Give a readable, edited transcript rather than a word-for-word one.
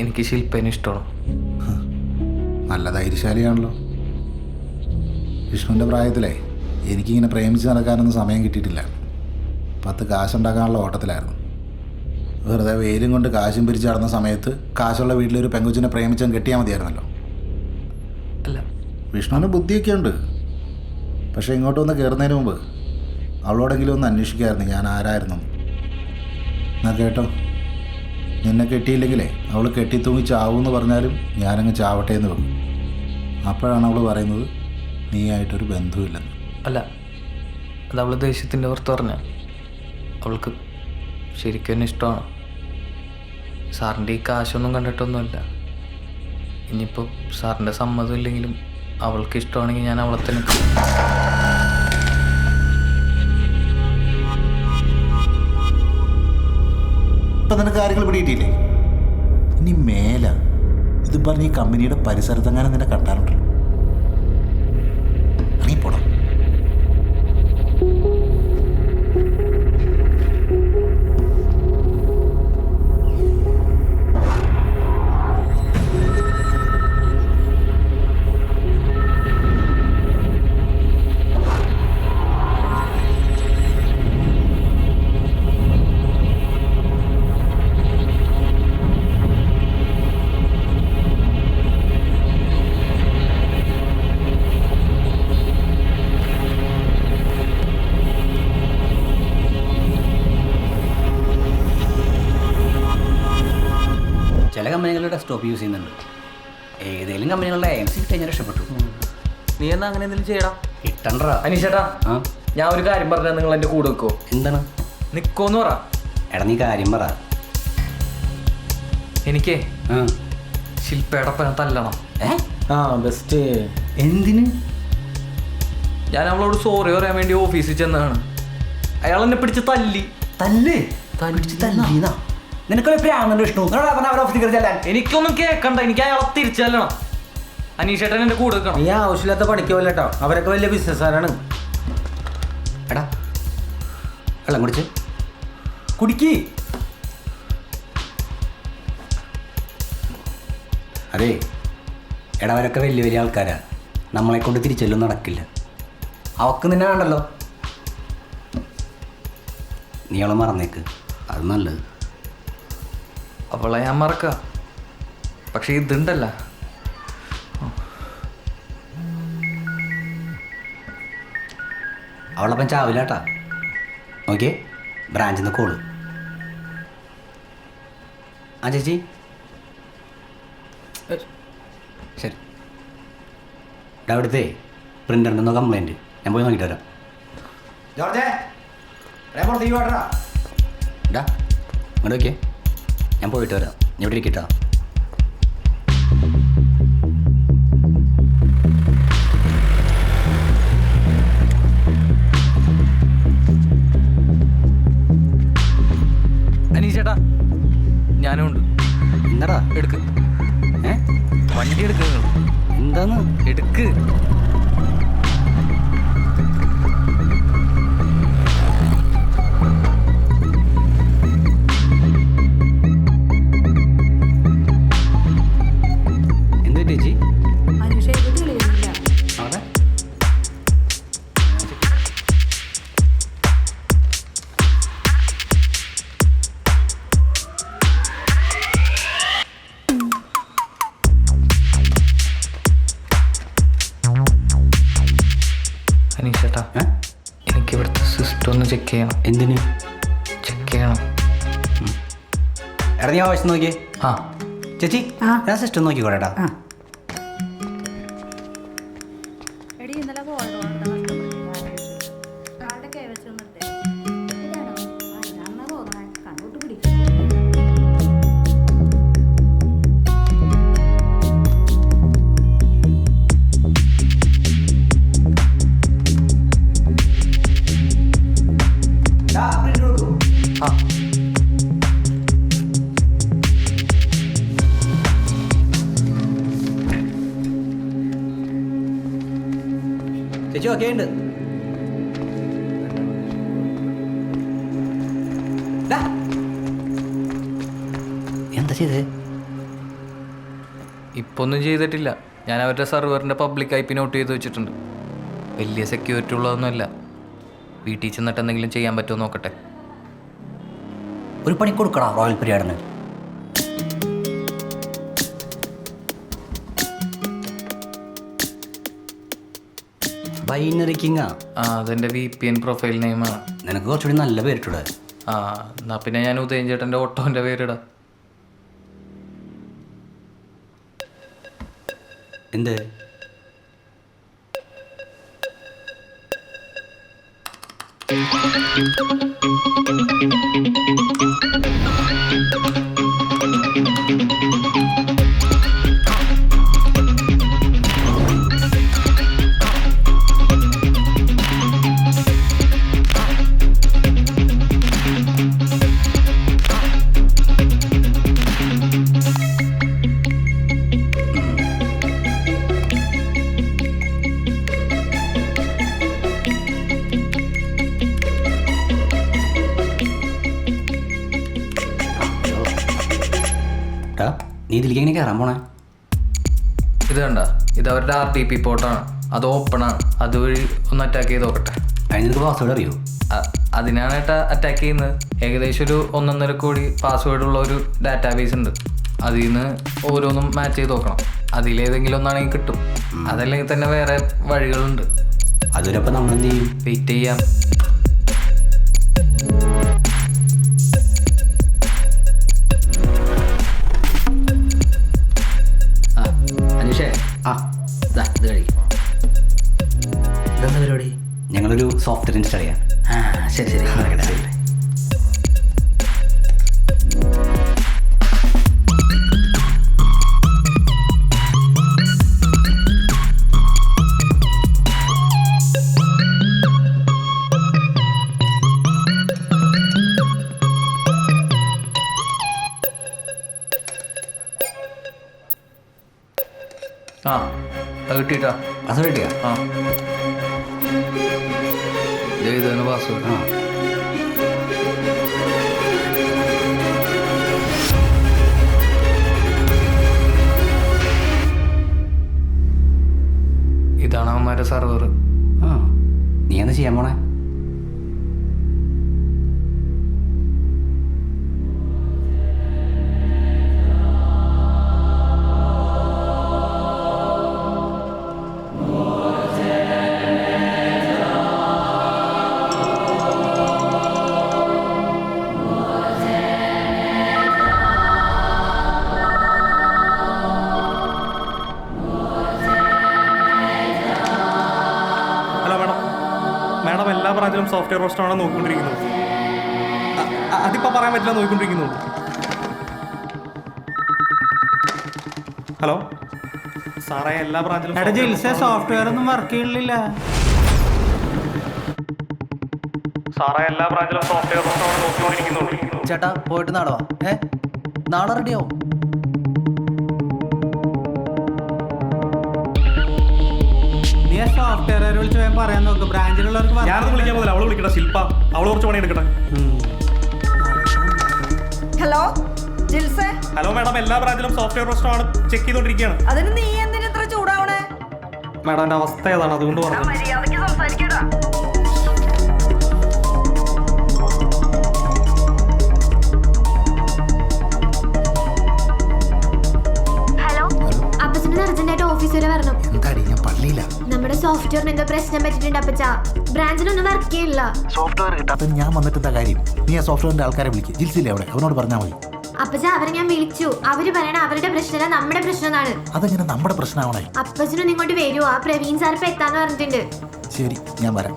എനിക്ക് ശില്പേനെ ഇഷ്ടമാണ്. നല്ല ധൈര്യശാലിയാണല്ലോ. വിഷ്ണുവിൻ്റെ പ്രായത്തിലേ എനിക്കിങ്ങനെ പ്രേമിച്ച് നടക്കാനൊന്നും സമയം കിട്ടിയിട്ടില്ല. 10 കാശുണ്ടാക്കാനുള്ള ഓട്ടത്തിലായിരുന്നു. വെറുതെ വെയിലും കൊണ്ട് കാശും പിരിച്ച് നടന്ന സമയത്ത് കാശുള്ള വീട്ടിലൊരു പെങ്കുച്ചിനെ പ്രേമിച്ചാൽ കെട്ടിയാൽ മതിയായിരുന്നല്ലോ. അല്ല, വിഷ്ണുവിന് ബുദ്ധിയൊക്കെ ഉണ്ട്. പക്ഷേ ഇങ്ങോട്ട് വന്ന് കയറുന്നതിന് മുമ്പ് അവളോടെങ്കിലും ഒന്ന് അന്വേഷിക്കായിരുന്നു ഞാൻ ആരായിരുന്നു. എന്നാ കേട്ടോ, നിന്നെ കെട്ടിയില്ലെങ്കിലേ അവൾ കെട്ടിത്തൂങ്ങി ചാവൂന്ന് പറഞ്ഞാലും ഞാനങ്ങ് ചാവട്ടെ എന്ന് വെക്കും. അപ്പോഴാണ് അവൾ പറയുന്നത് നീയായിട്ടൊരു ബന്ധുവില്ലെന്ന്. അല്ല, അത് അവൾ ദേഷ്യത്തിൻ്റെ പുറത്ത് പറഞ്ഞ. അവൾക്ക് ശരിക്കും എന്നെ ഇഷ്ടമാണ്. സാറിൻ്റെ ഈ കാശൊന്നും കണ്ടിട്ടൊന്നുമല്ല. ഇനിയിപ്പോൾ സാറിൻ്റെ സമ്മതം ഇല്ലെങ്കിലും അവൾക്ക് ഇഷ്ടമാണെങ്കിൽ ഞാൻ അവളെ തന്നെ. ഇപ്പം നിനക്ക് കാര്യങ്ങൾ പിടിയിട്ടില്ലേ? ഇനി മേല ഇത് പറഞ്ഞ് ഈ കമ്പനിയുടെ പരിസരത്തെങ്ങാനും നിന്നെ കണ്ടാലുണ്ടല്ലോ, ഇറങ്ങിപ്പോടാ. ചില കമ്പനികളുടെ ഡെസ്ക്ടോപ്പ് യൂസ് ചെയ്യുന്നുണ്ട്. ഏതെങ്കിലും കമ്പനികളുടെ AMC കഴിഞ്ഞാൽ രക്ഷപ്പെട്ടു. നീ എന്നാ അങ്ങനെ എന്തെങ്കിലും ചെയ്യടാ. കിട്ടണ്ടാ അനീഷേട്ടാ, ആ ഞാൻ ഒരു കാര്യം പറഞ്ഞാൽ നിങ്ങൾ എൻ്റെ കൂടെ വെക്കോ? എന്താണ്? നിൽക്കോന്ന് പറ. എടാ നീ കാര്യം പറ. എനിക്കേ ആ ശില്പയുടെ തല്ലണം. ബെസ്റ്റ്. എന്തിന്? ഞാൻ അവളോട് സോറി പറയാൻ വേണ്ടി ഓഫീസിൽ ചെന്നതാണ്. അയാൾ എന്നെ പിടിച്ച് തല്ലി. തല്ല് പിടിച്ച് തല്ലീന്നാ? നിനക്കൊരു പ്രാങ്ങുണ്ട് വിഷ്ണു. എനിക്കൊന്നും കേൾക്കണ്ട, എനിക്ക് അയാളെ തിരിച്ചല്ലണം. അനീഷേട്ടൻ എൻ്റെ കൂടെ വെക്കണം. നീ ആവശ്യമില്ലാത്ത പണിക്ക് പോയില്ല കേട്ടോ. അവരൊക്കെ വലിയ ബിസിനസ്സുകാരാണ്. എടാ വെള്ളം കുടിച്ച് കുടിക്ക്. അതെ എടാ, അവരൊക്കെ വലിയ വലിയ ആൾക്കാരാ. നമ്മളെ കൊണ്ട് തിരിച്ചെല്ലും നടക്കില്ല. അവക്ക് നിന്നെ വേണ്ടല്ലോ. നീ അവളെ മറന്നേക്ക്, അത് നല്ലത്. അവളെ ഞാൻ മറക്ക, പക്ഷെ ഇതുണ്ടല്ല. അവളപ്പം ചാവില്ലാട്ടാ. ഓക്കെ, ബ്രാഞ്ചിൽ നിന്ന് കോള്. ആ ചേച്ചി ശരി. എടാ അവിടുത്തെ പ്രിൻ്ററിൻ്റെ എന്തോ കംപ്ലൈൻറ്റ്, ഞാൻ പോയി നോക്കിയിട്ട് വരാം. ജോർജേ എടാ ഇങ്ങോട്ട് വയ്ക്കേ, ഞാൻ പോയിട്ട് വരാം. ഞാൻ ഇവിടെ ഇരിക്കട്ടാ. അനീഷേട്ടാ, ഞാനും ഉണ്ട്. എന്താടാ? എടുക്ക്, വണ്ടി എടുക്ക്. എന്താന്ന്? എടുക്ക്. എന്ത് ചേച്ചി? അവിടെ അനീഷേട്ടാ, എനിക്ക് ഇവിടുത്തെ സിസ്റ്റം ഒന്ന് ചെക്ക് ചെയ്യണം. എന്തിന് ചെക്ക് ചെയ്യണം. എടാ നീ ആവശ്യം നോക്കിയേ. ആ ചേച്ചി ഞാൻ സിസ്റ്റം നോക്കിക്കോളേട്ടാ. ആ ചേച്ചി ഓക്കെ ഉണ്ട്. എന്താ ചെയ്തേ? ഇപ്പോൾ ഒന്നും ചെയ്തിട്ടില്ല. ഞാൻ അവരുടെ സെർവറിൻ്റെ പബ്ലിക് IP നോട്ട് ചെയ്ത് വെച്ചിട്ടുണ്ട്. വലിയ സെക്യൂരിറ്റി ഉള്ളതൊന്നുമല്ല. വീട്ടിൽ ചെന്നിട്ട് എന്തെങ്കിലും ചെയ്യാൻ പറ്റുമോ നോക്കട്ടെ. ഒരു പണി കൊടുക്കടാ റോയൽ പീരിയഡിന്. ബൈനറി കിങ്ങാ. അതെൻ്റെ VPN പ്രൊഫൈൽ നെയിമാണ്. നിനക്ക് കുറച്ചുകൂടി നല്ല പേരിട്ടൂടെ? എന്നാൽ പിന്നെ ഞാൻ ഉദയൻ ചേട്ടൻ്റെ ഓട്ടോൻ്റെ പേരിടാം. എന്ത്? നീ ഇതിലേക്ക് എങ്ങനെ കയറാൻ പോണേ? ഇത് കണ്ട, ഇത് അവരുടെ RTP പോർട്ടാണ്. അത് ഓപ്പണാണ്. അതുവഴി ഒന്ന് അറ്റാക്ക് ചെയ്ത് നോക്കട്ടെ. അതിന് നിനക്ക് പാസ്വേഡ് അറിയോ? അതിനാണ് ഏട്ടാ അറ്റാക്ക് ചെയ്യുന്നത്. ഏകദേശം ഒരു 1.5 കോടി പാസ്വേഡ് ഉള്ള ഒരു ഡാറ്റാബേസ് ഉണ്ട്. അതിൽ നിന്ന് ഓരോന്നും മാച്ച് ചെയ്ത് നോക്കണം. അതിലേതെങ്കിലും ഒന്നാണെങ്കിൽ കിട്ടും. അതല്ലെങ്കിൽ തന്നെ വേറെ വഴികളുണ്ട്. അതുവരെപ്പം നമ്മൾ എന്ത് ചെയ്യും? വെയിറ്റ് ചെയ്യാം. അനുഷേ, ഇത് കഴിക്കും. ഇതെന്താ പരിപാടി? ഞങ്ങളൊരു സോഫ്റ്റ്വെയർ ഇൻസ്റ്റാൾ ചെയ്യാം. ശരി ശരി നടക്കട്ടെ, ശരി. അത് കിട്ടിയിട്ടാ. പാസ്വേഡ് കിട്ടിയാ? ഇതാണ് പാസ്വേഡ്. ഇതാണ് അവന്മാരുടെ സെർവർ. നീ എന്താ ചെയ്യാൻ പോണേ? മാഡം എല്ലാ ബ്രാഞ്ചിലും സോഫ്റ്റ്വെയർ റോസ്റ്ററാണ് നോക്കിക്കൊണ്ടിരിക്കുന്നത്. അതിപ്പോൾ പറയാൻ പറ്റില്ല, നോക്കിക്കൊണ്ടിരിക്കുന്നു. ഹലോ സാറേ, എല്ലാ ബ്രാഞ്ചിലും സോഫ്റ്റ്വെയർ ഒന്നും വർക്ക് ചെയ്യണില്ല. സാറേ, എല്ലാ ബ്രാഞ്ചിലും സോഫ്റ്റ്വെയർ റോസ്റ്ററാണ് നോക്കിക്കൊണ്ടിരിക്കുന്നു. ചേട്ടാ പോയിട്ട് നാളെ വാ. നാളെ റെഡിയാവും. സോഫ്റ്റ്വെയർ വിളിച്ച് വേഗം പറയാൻ നോക്ക്. ബ്രാഞ്ചിലുള്ളവർക്ക് ഞാനത് വിളിക്കാൻ പോലെ അവള് വിളിക്കട്ടെ. ശില്പ, അവള് കുറച്ച് പണി എടുക്കട്ടെ. ഹലോ ജിൽസേ. ഹലോ മാഡം, എല്ലാ ബ്രാഞ്ചിലും സോഫ്റ്റ്വെയർ റോസ്റ്ററാണ് ചെക്ക് ചെയ്തോണ്ടിരിക്കുകയാണ്. അതിന് നീ എന്തിനാ ഇത്ര ചൂടാവണേ? മാഡം എന്റെ അവസ്ഥ ഏതാണ്, അതുകൊണ്ട് പറഞ്ഞു. മര്യാദയ്ക്ക് സംസാരിക്കടാ. ഹലോ, അപ്പച്ചന് അർജന്റായിട്ട് ഓഫീസ് വരെ വരണം. എന്താടി, ഞാൻ പള്ളിയില്ല. നമ്മുടെ സോഫ്റ്റ്വെയറിന് എന്തോ പ്രശ്നം പറ്റിയിട്ടുണ്ട് അപ്പച്ച. ബ്രാഞ്ചിലൊന്നും വർക്ക് ചെയ്യില്ല. സോഫ്റ്റ്വെയർ കിട്ടാത്ത ഞാൻ വന്നിട്ട് എന്താ കാര്യം? നീ ആ സോഫ്റ്റ്വെയറിന്റെ ആൾക്കാരെ വിളിക്കുക. ജിൽസില്ലേ അവിടെ, അവനോട് പറഞ്ഞാൽ മതി. അപ്പച്ച, അവരെ ഞാൻ വിളിച്ചു. അവര് പറയണ അവരുടെ പ്രശ്നമല്ല, നമ്മുടെ പ്രശ്നമാണ്. അതെങ്ങനെ നമ്മുടെ പ്രശ്നമാവണേ? അപ്പച്ചനും ഇങ്ങോട്ട് വരുമോ? ആ പ്രവീൺ സാർ ഇപ്പൊ എത്താന്ന് പറഞ്ഞിട്ടുണ്ട്. ശരി, ഞാൻ വരാം.